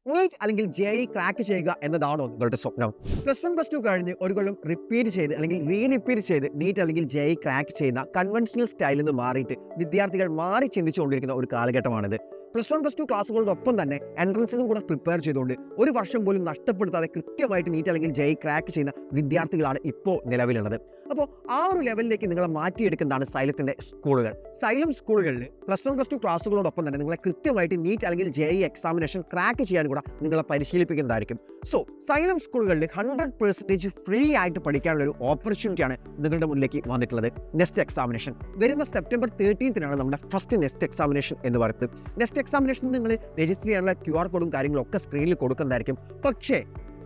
NEET അല്ലെങ്കിൽ JEE crack ചെയ്യുക എന്നതാണോ നിങ്ങളുടെ സ്വപ്നം? +1 +2 കഴിഞ്ഞ് ഒരു കൊല്ലം റിപ്പീറ്റ് ചെയ്ത് അല്ലെങ്കിൽ റിപ്പീറ്റ് ചെയ്ത് നീറ്റ് അല്ലെങ്കിൽ JEE ക്രാക്ക് ചെയ്യുന്ന കൺവെൻഷണൽ സ്റ്റൈലിൽ നിന്ന് മാറിയിട്ട് വിദ്യാർത്ഥികൾ മാറി ചിന്തിച്ചുകൊണ്ടിരിക്കുന്ന ഒരു കാലഘട്ടമാണിത്. +1 +2 ക്ലാസ്സുകളോടൊപ്പം തന്നെ എൻട്രൻസിനും കൂടെ പ്രിപ്പയർ ചെയ്തുകൊണ്ട് ഒരു വർഷം പോലും നഷ്ടപ്പെടുത്താതെ കൃത്യമായിട്ട് നീറ്റ് അല്ലെങ്കിൽ JEE ക്രാക്ക് ചെയ്യുന്ന വിദ്യാർത്ഥികളാണ് ഇപ്പോൾ നിലവിലുള്ളത്. അപ്പോൾ ആ ഒരു ലെവലിലേക്ക് നിങ്ങളെ മാറ്റിയെടുക്കുന്നതാണ് സൈലത്തിൻ്റെ സ്കൂളുകൾ. സൈലം സ്കൂളുകളിൽ +1 +2 ക്ലാസ്സുകളോടൊപ്പം തന്നെ നിങ്ങളെ കൃത്യമായിട്ട് നീറ്റ് അല്ലെങ്കിൽ JEE എക്സാമിനേഷൻ ക്രാക്ക് ചെയ്യാൻ കൂടെ നിങ്ങളെ പരിശീലിപ്പിക്കുന്നതായിരിക്കും. സോ സൈലം സ്കൂളുകളിൽ 100% ഫ്രീ ആയിട്ട് പഠിക്കാനുള്ള ഒരു ഓപ്പർച്യൂണിറ്റിയാണ് നിങ്ങളുടെ മുന്നിലേക്ക് വന്നിട്ടുള്ളത്. നെസ്റ്റ് എക്സാമിനേഷൻ വരുന്ന സെപ്റ്റംബർ 13 നമ്മുടെ ഫസ്റ്റ് നെസ്റ്റ് എക്സാമിനേഷൻ എന്ന് പറയുന്നത്. നെസ്റ്റ് എക്സാമിനേഷനിൽ നിങ്ങൾ രജിസ്റ്റർ ചെയ്യാനുള്ള QR കോഡും കാര്യങ്ങളും ഒക്കെ സ്ക്രീനിൽ കൊടുക്കുന്നതായിരിക്കും.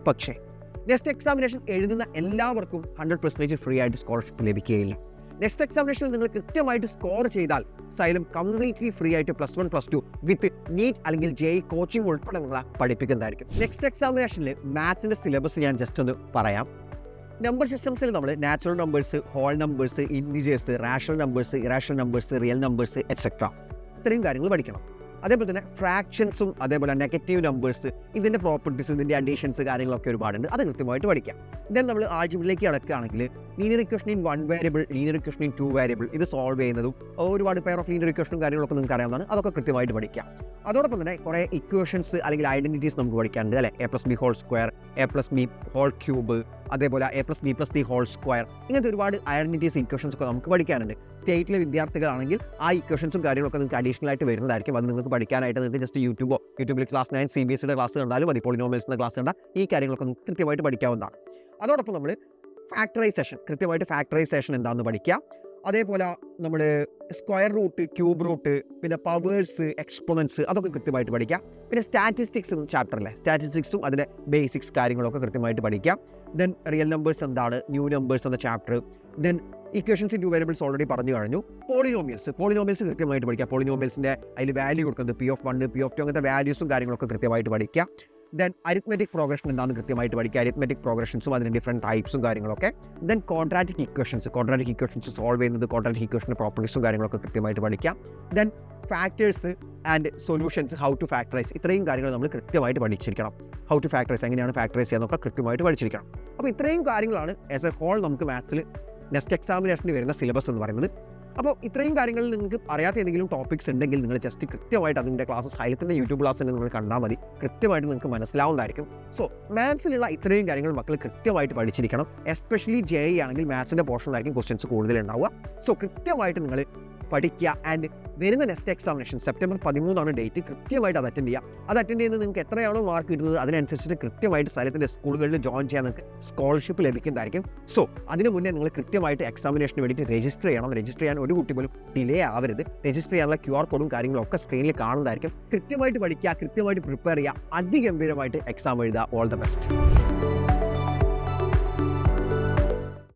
പക്ഷേ നെക്സ്റ്റ് എക്സാമിനേഷൻ എഴുതുന്ന എല്ലാവർക്കും 100% ഫ്രീ ആയിട്ട് സ്കോളർഷിപ്പ് ലഭിക്കുകയില്ല. നെക്സ്റ്റ് എക്സാമിനേഷനിൽ നിങ്ങൾ കൃത്യമായിട്ട് സ്കോർ ചെയ്താൽ സൈലം കംപ്ലീറ്റ്ലി ഫ്രീ ആയിട്ട് +1 +2 വിത്ത് നീറ്റ് അല്ലെങ്കിൽ JEE കോച്ചിങ് ഉൾപ്പെടെ നിങ്ങളെ പഠിപ്പിക്കുന്നതായിരിക്കും. നെക്സ്റ്റ് എക്സാമിനേഷനിൽ മാത്സിൻ്റെ സിലബസ് ഞാൻ ജസ്റ്റ് ഒന്ന് പറയാം. നമ്പർ സിസ്റ്റംസിൽ നമ്മൾ natural numbers, whole numbers, integers, rational numbers, irrational numbers, real numbers etcetera ഇത്രയും കാര്യങ്ങൾ പഠിക്കണം. അതേപോലെ തന്നെ ഫ്രാക്ഷൻസും അതേപോലെ നെഗറ്റീവ് നമ്പേഴ്സ്, ഇതിൻ്റെ പ്രോപ്പർട്ടീസ്, ഇതിൻ്റെ അഡീഷൻസ് കാര്യങ്ങളൊക്കെ ഒരുപാടുണ്ട്. അത് കൃത്യമായിട്ട് പഠിക്കാം. ദെൻ നമ്മൾ ആൾജിബ്രയിലേക്ക് കടക്കുകയാണെങ്കിൽ linear equation in 1 variable, linear equation in 2 variable ഇത് സോൾവ് ചെയ്യുന്നതും ഒരുപാട് പെയർ ഓഫ് ലീനിയർ ഇക്വേഷനും കാര്യങ്ങളൊക്കെ നിങ്ങൾക്ക് അറിയാവുന്നതാണ്. അതൊക്കെ കൃത്യമായിട്ട് പഠിക്കാം. അതോടൊപ്പം തന്നെ കുറേ ഇക്വേഷൻസ് അല്ലെങ്കിൽ ഐഡൻറ്റിറ്റീസ് നമുക്ക് പഠിക്കാനുണ്ട് അല്ലേ. A+B whole square, A+B whole cube, അതേപോലെ A+B+C ഹോൾ സ്ക്വയർ, ഇങ്ങനത്തെ ഒരുപാട് ഐഡൻറ്റിറ്റീസ് ഇക്വേഷൻസ് ഒക്കെ നമുക്ക് പഠിക്കാനുണ്ട്. സ്റ്റേറ്റിലെ വിദ്യാർത്ഥികളാണെങ്കിൽ ആ ഇക്വേഷൻസും കാര്യങ്ങളൊക്കെ നിങ്ങൾക്ക് അഡീഷണൽ ആയിട്ട് വരുന്നതായിരിക്കും. അത് നിങ്ങൾക്ക് പഠിക്കാനായിട്ട് നിങ്ങൾക്ക് ജസ്റ്റ് യൂട്യൂബിൽ ക്ലാസ് 9 CBSEയുടെ ക്ലാസ് കണ്ടാലും മതി. പോളിനോമിയൽസിൻ്റെ ക്ലാസ് കണ്ടാൽ ഈ കാര്യങ്ങളൊക്കെ നിങ്ങൾക്ക് കൃത്യമായിട്ട് പഠിക്കാവുന്നതാണ്. അതോടൊപ്പം നമ്മൾ കൃത്യമായിട്ട് ഫാക്ടറൈസേഷൻ എന്താണെന്ന് പഠിക്കുക. അതേപോലെ നമ്മൾ സ്ക്വയർ റൂട്ട്, ക്യൂബ് റൂട്ട്, പിന്നെ പവേഴ്സ്, എക്സ്പോണൻസ് അതൊക്കെ കൃത്യമായിട്ട് പഠിക്കുക. പിന്നെ സ്റ്റാറ്റിസ്റ്റിക്സ് ചാപ്റ്ററിലെ സ്റ്റാറ്റിസ്റ്റിക്സും അതിൻ്റെ ബേസിക്സ് കാര്യങ്ങളൊക്കെ കൃത്യമായിട്ട് പഠിക്കുക. ദെൻ റിയൽ നമ്പേഴ്സ് എന്താണ്, ന്യൂ നമ്പേഴ്സ് എന്ന chapter. Then equations in 2 variables already പറഞ്ഞു കഴിഞ്ഞു. പോളിനോമിയൽസ് കൃത്യമായിട്ട് പഠിക്കുക. പോളിനോമിയൽസിൻ്റെ അതിൽ വാല്യൂ കൊടുക്കുന്നത് P(1), P(2) അങ്ങനത്തെ വാല്യൂസും കാര്യങ്ങളൊക്കെ കൃത്യമായിട്ട് പഠിക്കുക. ദെൻ അരിത്മെറ്റിക് പ്രോഗ്രഷൻ എന്താണെന്ന് കൃത്യമായിട്ട് പഠിക്കുക. അരിത്മെറ്റിക് പ്രോഗ്രഷൻസും അതിൻ്റെ ഡിഫറെൻറ്റ് ടൈപ്സും കാര്യങ്ങളൊക്കെ. ദെൻ ക്വാഡ്രാറ്റിക് ഇക്വേഷൻസ് സോൾവ് ചെയ്യുന്നത്, ക്വാഡ്രാറ്റിക് ഇക്വേഷൻ്റെ പ്രോപ്പർട്ടീസും കാര്യങ്ങളൊക്കെ കൃത്യമായിട്ട് പഠിക്കുക. Then factors and solutions, how to factorize ഇത്രയും കാര്യങ്ങൾ നമ്മൾ കൃത്യമായിട്ട് പഠിച്ചിരിക്കണം. ഹൗ ടു ഫാക്ടറൈസ്, എങ്ങനെയാണ് ഫാക്ടറൈസ് ചെയ്യാന്നൊക്കെ കൃത്യമായിട്ട് പഠിച്ചിരിക്കണം. അപ്പോൾ ഇത്രയും കാര്യങ്ങളാണ് ആസ് എ ഹോൾ നമുക്ക് മാത്സിൽ നെക്സ്റ്റ് എക്സാമിനേഷന് വരുന്ന സിലബസ് എന്ന് പറയുന്നത്. അപ്പോൾ ഇത്രയും കാര്യങ്ങളിൽ നിങ്ങൾക്ക് അറിയാത്ത ഏതെങ്കിലും ടോപ്പിക്സ് ഉണ്ടെങ്കിൽ നിങ്ങൾ ജസ്റ്റ് കൃത്യമായിട്ട് അതിൻ്റെ ക്ലാസ് സൈലത്തിൻ്റെ യൂട്യൂബ് ക്ലാസ്സിൽ നിങ്ങൾ കണ്ടാൽ മതി. കൃത്യമായിട്ട് നിങ്ങൾക്ക് മനസ്സിലാവുന്നതായിരിക്കും. സോ മാത്സിലുള്ള ഇത്രയും കാര്യങ്ങൾ മക്കൾ കൃത്യമായിട്ട് പഠിച്ചിരിക്കണം. എസ്പെഷ്യലി JEE ആണെങ്കിൽ മാത്സിൻ്റെ പോർഷനിലായിരിക്കും ക്വസ്റ്റ്യൻസ് കൂടുതലുണ്ടാവുക. സോ കൃത്യമായിട്ട് നിങ്ങൾ പഠിക്കുക. ആൻഡ് വരുന്ന നെക്സ്റ്റ് എക്സാമിനേഷൻ സെപ്റ്റംബർ 13 ഡേറ്റ്. കൃത്യമായിട്ട് അത് അറ്റൻഡ് ചെയ്യുക. അത് അറ്റൻഡ് ചെയ്യുന്നത് നിങ്ങൾക്ക് എത്രയാണോ മാർക്ക് കിട്ടുന്നത് അതിനനുസരിച്ചിട്ട് കൃത്യമായിട്ട് സൈലത്തിൻ്റെ സ്കൂളുകളിൽ ജോയിൻ ചെയ്യാൻ നിങ്ങൾക്ക് സ്കോളർഷിപ്പ് ലഭിക്കുന്നതായിരിക്കും. സോ അതിന് മുന്നേ നിങ്ങൾ കൃത്യമായിട്ട് എക്സാമിനേഷന് വേണ്ടിയിട്ട് രജിസ്റ്റർ ചെയ്യണം. രജിസ്റ്റർ ചെയ്യാൻ ഒരു കുട്ടി പോലും ഡിലേ ആവരുത്. രജിസ്റ്റർ ചെയ്യാനുള്ള QR കോഡും കാര്യങ്ങളും ഒക്കെ സ്ക്രീനിൽ കാണുന്നതായിരിക്കും. കൃത്യമായിട്ട് പഠിക്കുക, കൃത്യമായിട്ട് പ്രിപ്പയർ ചെയ്യുക, അതിഗംഭീരമായിട്ട് എക്സാം എഴുതുക. All the best.